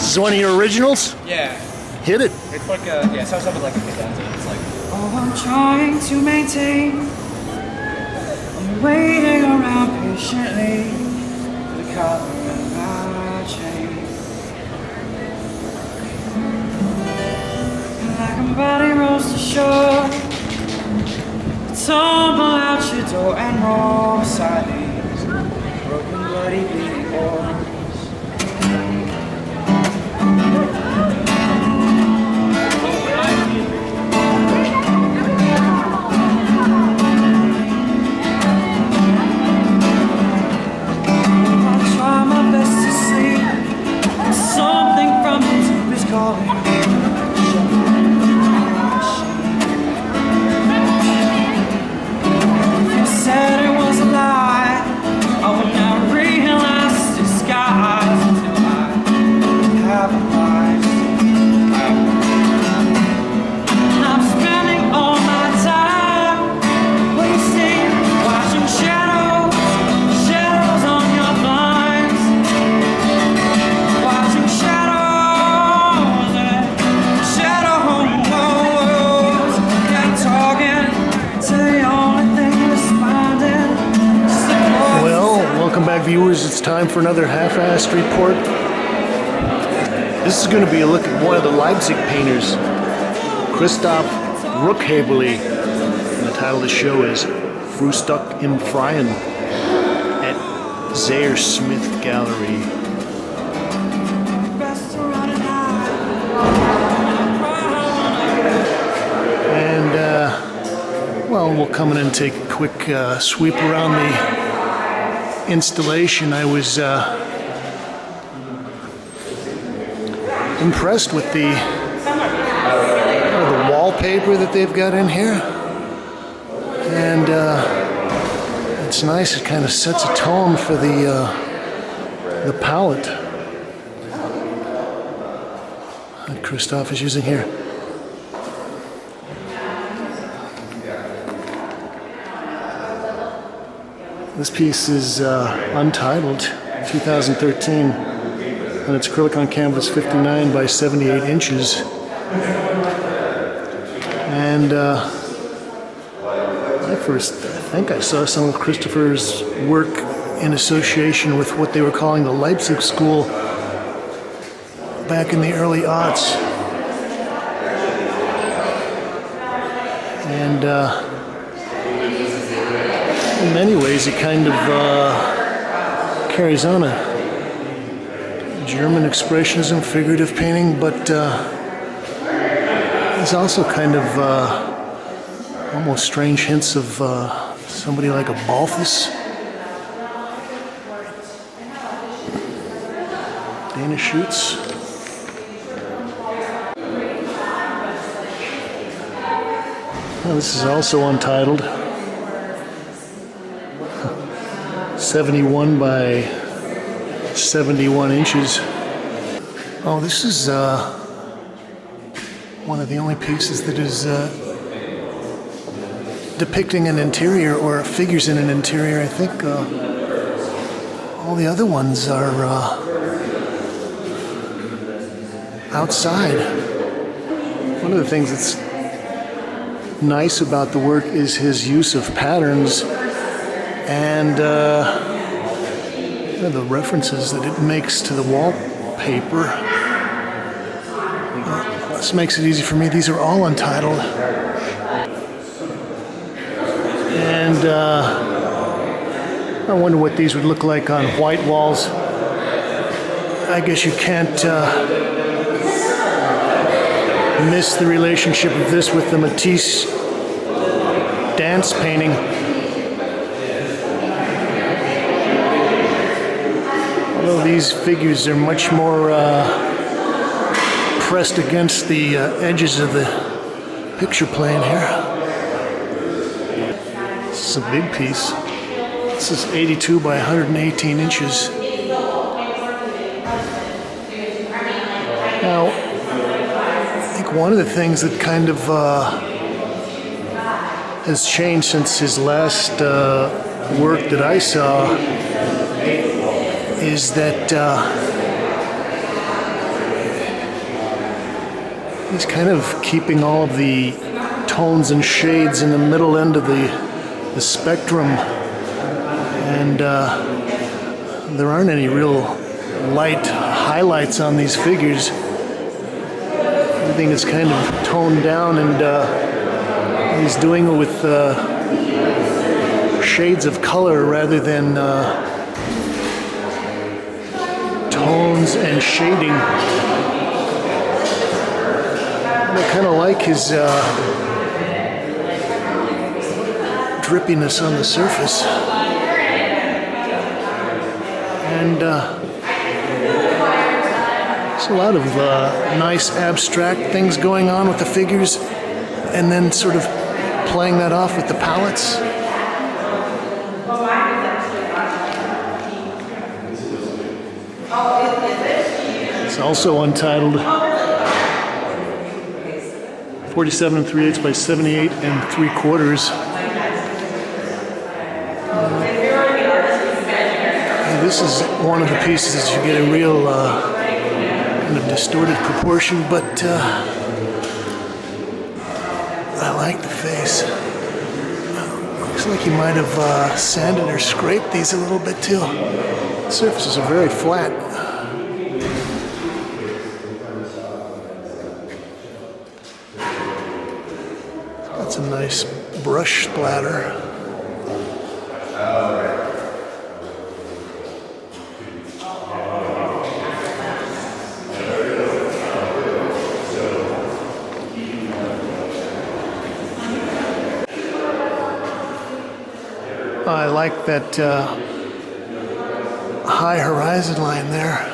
This is one of your originals? Yeah. Hit it. It's like a, yeah, it sounds something like a cadenza. It's like, oh, I'm trying to maintain. I'm waiting around patiently for the color of my chain. And like a body rolls to shore, tumble out your door and roll beside these broken, bloody, bleeding oars. Viewers, it's time for another half-assed report. This is going to be a look at one of the Leipzig painters, Christoph Ruckhäberle. And the title of the show is Frühstück im Freien at ZIEHERSMITH Gallery. And, well, we'll come in and take a quick sweep around the installation. I was impressed with the wallpaper that they've got in here, and it's nice. It kind of sets a tone for the palette that Christoph is using here. This piece is untitled, 2013, and it's acrylic on canvas 59 by 78 inches. And I think I saw some of Christopher's work in association with what they were calling the Leipzig School back in the early aughts. And in many ways, it kind of carries on a German expressionism, figurative painting, but there's also kind of almost strange hints of somebody like a Balthus. Danish shoots. Well, this is also untitled. 71 by 71 inches. Oh, this is one of the only pieces that is depicting an interior or figures in an interior. I think all the other ones are outside. One of the things that's nice about the work is his use of patterns and the references that it makes to the wallpaper. This makes it easy for me. These are all untitled. And I wonder what these would look like on white walls. I guess you can't miss the relationship of this with the Matisse dance painting. Although these figures are much more pressed against the edges of the picture plane here. This is a big piece. This is 82 by 118 inches. Now, I think one of the things that kind of has changed since his last work that I saw is that He's kind of keeping all of the tones and shades in the middle end of the spectrum, and there aren't any real light highlights on these figures. Everything is kind of toned down, and he's doing it with shades of color rather than tones and shading. And I kind of like his drippiness on the surface, and there's a lot of nice abstract things going on with the figures, and then sort of playing that off with the palettes. It's also untitled, 47 3/8 by 78 3/4. This is one of the pieces that you get a real kind of distorted proportion, but I like the face. Looks like you might have sanded or scraped these a little bit too. The surfaces are very flat. That's a nice brush splatter. I like that high horizon line there.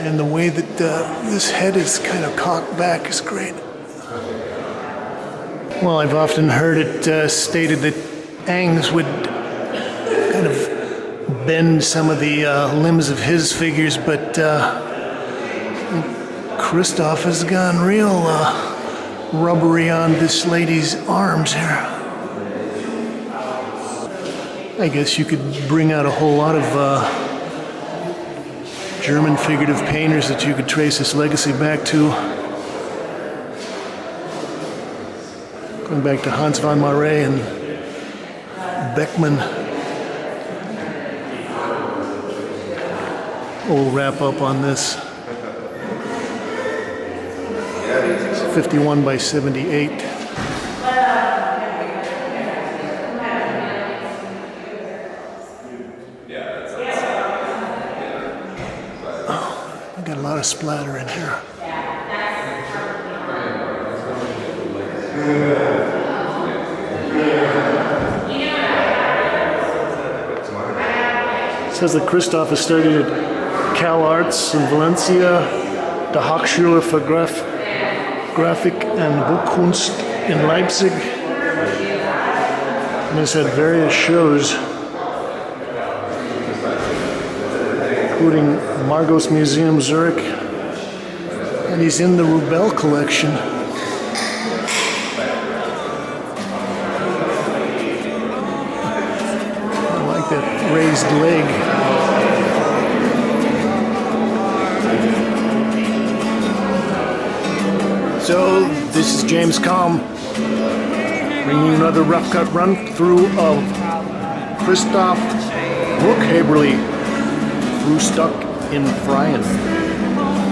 And the way that this head is kind of cocked back is great. Well, I've often heard it stated that Angs would kind of bend some of the limbs of his figures, but Christoph has gone real rubbery on this lady's arms here. I guess you could bring out a whole lot of German figurative painters that you could trace this legacy back to. Going back to Hans von Marais and Beckmann. We'll wrap up on this. It's 51 by 78. Got a lot of splatter in here. It says that Christoph has studied at Cal Arts in Valencia, the Hochschule für Grafik and Buchkunst in Leipzig, and has had various shows, including Margot's Museum Zurich, and he's in the Rubel collection. I like that raised leg. So this is James Calm, bringing you another rough cut run through of Christoph Ruckhäberle, Frühstück in Freien,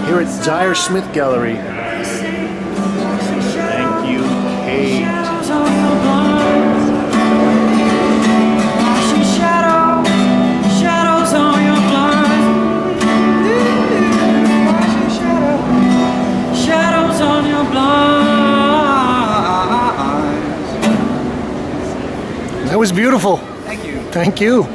here at ZIEHERSMITH Gallery. Thank you, Kate. Shadows on your blind. Shadows on your blind. That was beautiful. Thank you. Thank you.